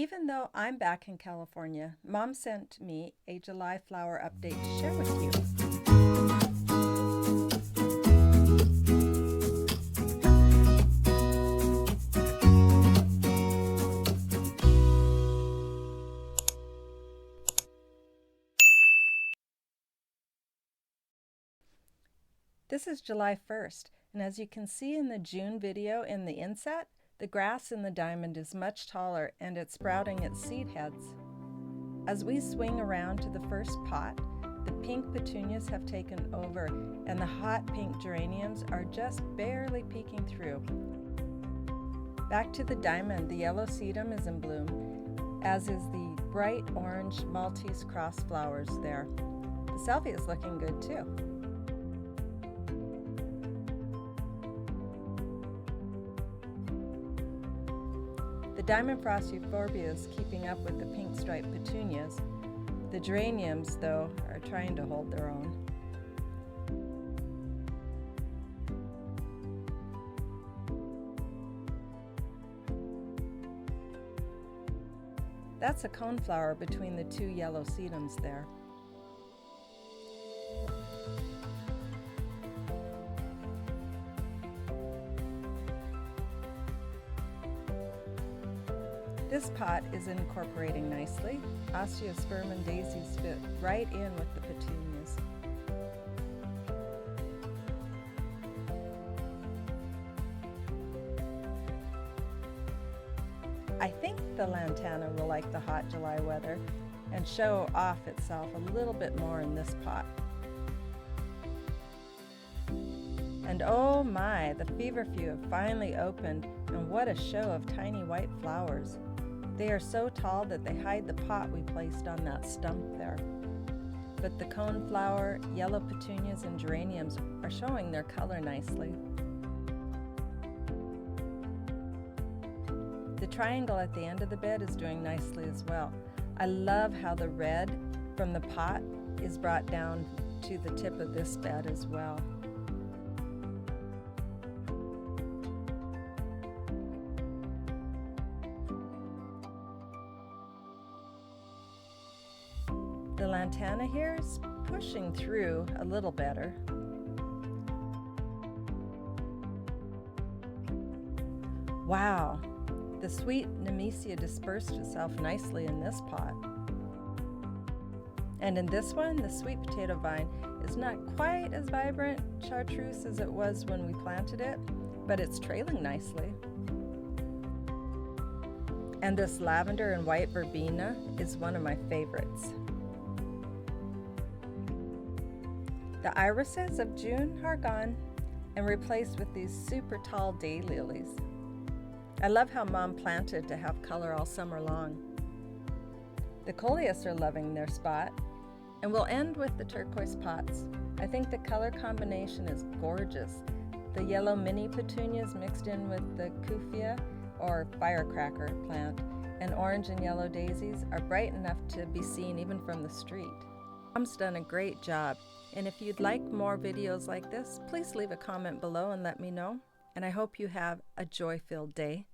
Even though I'm back in California, Mom sent me a July flower update to share with you. This is July 1st, and as you can see in the June video in the inset, the grass in the diamond is much taller and it's sprouting its seed heads. As we swing around to the first pot, the pink petunias have taken over and the hot pink geraniums are just barely peeking through. Back to the diamond, the yellow sedum is in bloom, as is the bright orange Maltese cross flowers there. The salvia is looking good too. The diamond frost euphorbia is keeping up with the pink striped petunias. The geraniums, though, are trying to hold their own. That's a coneflower between the two yellow sedums there. This pot is incorporating nicely. Osteospermum daisies fit right in with the petunias. I think the lantana will like the hot July weather and show off itself a little bit more in this pot. And oh my, the feverfew have finally opened, and what a show of tiny white flowers. They are so tall that they hide the pot we placed on that stump there. But the coneflower, yellow petunias, and geraniums are showing their color nicely. The triangle at the end of the bed is doing nicely as well. I love how the red from the pot is brought down to the tip of this bed as well. The lantana here is pushing through a little better. Wow, the sweet nemesia dispersed itself nicely in this pot. And in this one, the sweet potato vine is not quite as vibrant chartreuse as it was when we planted it, but it's trailing nicely. And this lavender and white verbena is one of my favorites. The irises of June are gone and replaced with these super tall daylilies. I love how Mom planted to have color all summer long. The coleus are loving their spot, and we'll end with the turquoise pots. I think the color combination is gorgeous. The yellow mini petunias mixed in with the kufia or firecracker plant and orange and yellow daisies are bright enough to be seen even from the street. Mom's done a great job, and if you'd like more videos like this, please leave a comment below and let me know. And I hope you have a joy-filled day.